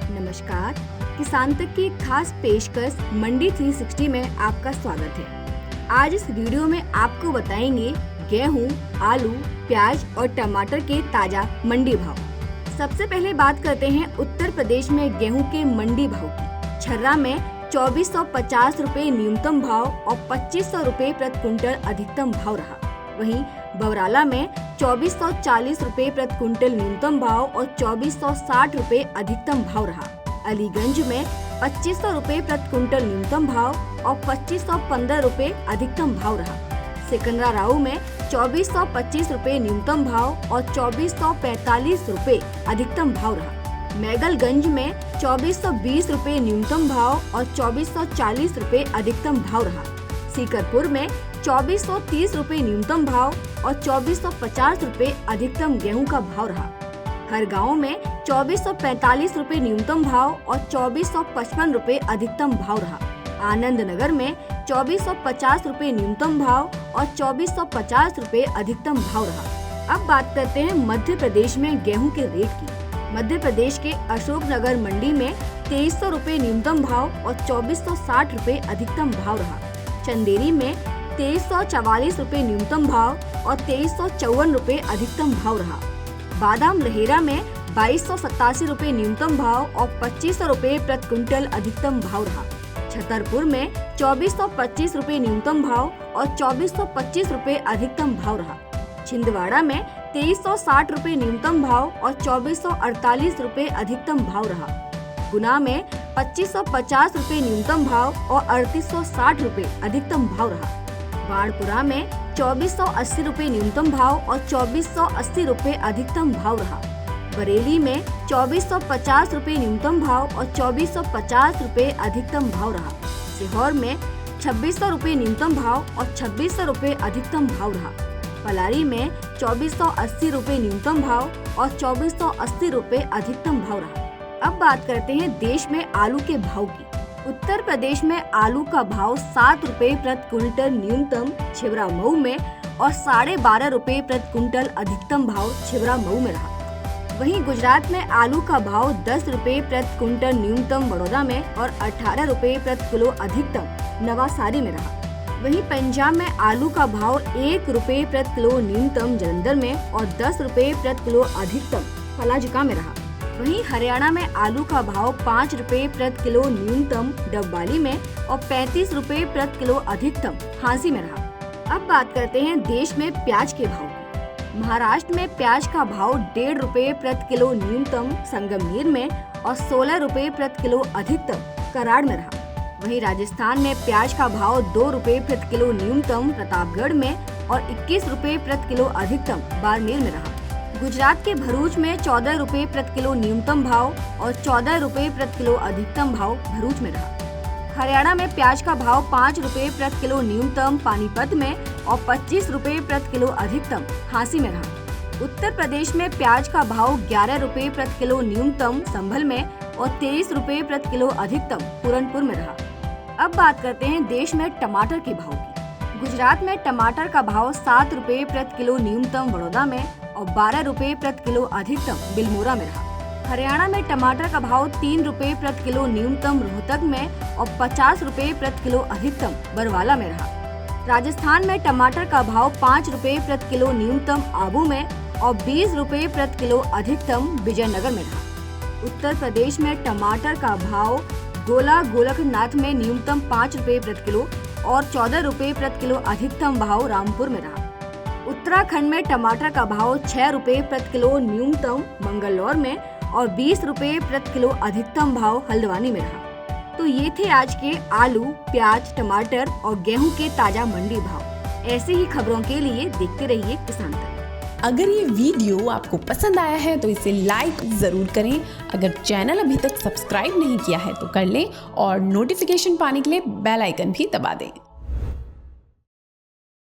नमस्कार, किसान तक की खास पेशकश मंडी 360 में आपका स्वागत है। आज इस वीडियो में आपको बताएंगे गेहूं, आलू, प्याज और टमाटर के ताजा मंडी भाव। सबसे पहले बात करते हैं उत्तर प्रदेश में गेहूं के मंडी भाव की। छर्रा में 2450 रुपए न्यूनतम भाव और 2500 रुपए प्रति क्विंटल अधिकतम भाव रहा। वहीं बवराला में 2440 रुपए प्रति क्विंटल न्यूनतम भाव और 2460 रुपए अधिकतम भाव रहा। अलीगंज में 2500 रुपए प्रति क्विंटल न्यूनतम भाव और 2515 रुपए अधिकतम भाव रहा। सिकंदराबाद में 2425 रुपए न्यूनतम भाव और 2445 रुपए अधिकतम भाव रहा। मैगलगंज में 2420 रुपए न्यूनतम भाव और 2440 रुपए अधिकतम भाव रहा। सीकरपुर में 2430 रुपए न्यूनतम भाव और 2450 रुपए अधिकतम गेहूं का भाव रहा। हर गांव में 2445 रुपए न्यूनतम भाव और 2455 रुपए अधिकतम भाव रहा। आनंद नगर में 2450 रुपए न्यूनतम भाव और 2450 रुपए अधिकतम भाव रहा। अब बात करते हैं मध्य प्रदेश में गेहूं के रेट की। मध्य प्रदेश के अशोकनगर मंडी में 2300 रुपए न्यूनतम भाव और 2460 रुपए अधिकतम भाव रहा। चंदेरी में 2344 रुपए न्यूनतम भाव और 2354 रुपए अधिकतम भाव रहा। बादाम लहेरा में 2287 रुपए न्यूनतम भाव और 2500 रुपए प्रति क्विंटल अधिकतम भाव रहा। छतरपुर में 2425 रुपए न्यूनतम भाव और 2425 रुपए अधिकतम भाव रहा। छिंदवाड़ा में 2360 रुपए न्यूनतम भाव और 2448 रुपए अधिकतम भाव रहा। गुना में 2550 रुपए न्यूनतम भाव और 3860 रुपए अधिकतम भाव रहा। बाणपुरा में 2480 रुपए न्यूनतम भाव और 2480 रुपए अधिकतम भाव रहा। बरेली में 2450 रुपए न्यूनतम भाव और 2450 रुपए अधिकतम भाव रहा। सीहोर में 2600 रुपए न्यूनतम भाव और 2600 रुपए अधिकतम भाव रहा। पलारी में 2480 रुपए न्यूनतम भाव और 2480 रुपए अधिकतम भाव रहा। अब बात करते हैं देश में आलू के भाव की। उत्तर प्रदेश में आलू का भाव 7 रुपए प्रति क्विंटल न्यूनतम छिबरा मऊ में और 12.5 रुपए प्रति क्विंटल अधिकतम भाव छिबरा मऊ में रहा। वहीं गुजरात में आलू का भाव 10 रुपए प्रति क्विंटल न्यूनतम बड़ौदा में और 18 रुपए प्रति किलो अधिकतम नवासारी में रहा। वहीं पंजाब में आलू का भाव 1 रुपए प्रति किलो न्यूनतम जालंधर में और 10 रुपए प्रति किलो अधिकतम फलाजिका में रहा। वहीं हरियाणा में आलू का भाव 5 रुपए प्रति किलो न्यूनतम डबवाली में और 35 रुपए प्रति किलो अधिकतम हांसी में रहा। अब बात करते हैं देश में प्याज के भाव की। महाराष्ट्र में प्याज का भाव 1.5 रुपए प्रति किलो न्यूनतम संगमनेर में और 16 रुपए प्रति किलो अधिकतम कराड़ में रहा। वहीं राजस्थान में प्याज का भाव 2 रुपए प्रति किलो न्यूनतम प्रतापगढ़ में और 21 रुपए प्रति किलो अधिकतम बाड़मेर में रहा। गुजरात के भरूच में 14 रुपए प्रति किलो न्यूनतम भाव और 14 रुपए प्रति किलो अधिकतम भाव भरूच में रहा। हरियाणा में प्याज का भाव 5 रुपए प्रति किलो न्यूनतम पानीपत में और 25 रुपए प्रति किलो अधिकतम हांसी में रहा। उत्तर प्रदेश में प्याज का भाव 11 रुपए प्रति किलो न्यूनतम संभल में और 23 रुपए प्रति किलो अधिकतम पूरनपुर में रहा। अब बात करते हैं देश में टमाटर के भाव की। गुजरात में टमाटर का भाव 7 रुपए प्रति किलो न्यूनतम बड़ौदा में और 12 रुपए प्रति किलो अधिकतम बिलमोरा में रहा। हरियाणा में टमाटर का भाव 3 रुपए प्रति किलो न्यूनतम रोहतक में और 50 रुपए प्रति किलो अधिकतम बरवाला में रहा। राजस्थान में टमाटर का भाव 5 रुपए प्रति किलो न्यूनतम आबू में और 20 रुपए प्रति किलो अधिकतम विजयनगर में रहा। उत्तर प्रदेश में टमाटर का भाव गोला गोरखनाथ में न्यूनतम 5 रुपए प्रति किलो और 14 रुपए प्रति किलो अधिकतम भाव रामपुर में रहा। उत्तराखंड में टमाटर का भाव 6 रुपए प्रति किलो न्यूनतम मंगलौर में और 20 रुपए प्रति किलो अधिकतम भाव हल्द्वानी में रहा। तो ये थे आज के आलू, प्याज, टमाटर और गेहूं के ताजा मंडी भाव। ऐसे ही खबरों के लिए देखते रहिए किसान तक। अगर ये वीडियो आपको पसंद आया है तो इसे लाइक जरूर करें। अगर चैनल अभी तक सब्सक्राइब नहीं किया है तो कर लें और नोटिफिकेशन पाने के लिए बेल आइकन भी दबा दें।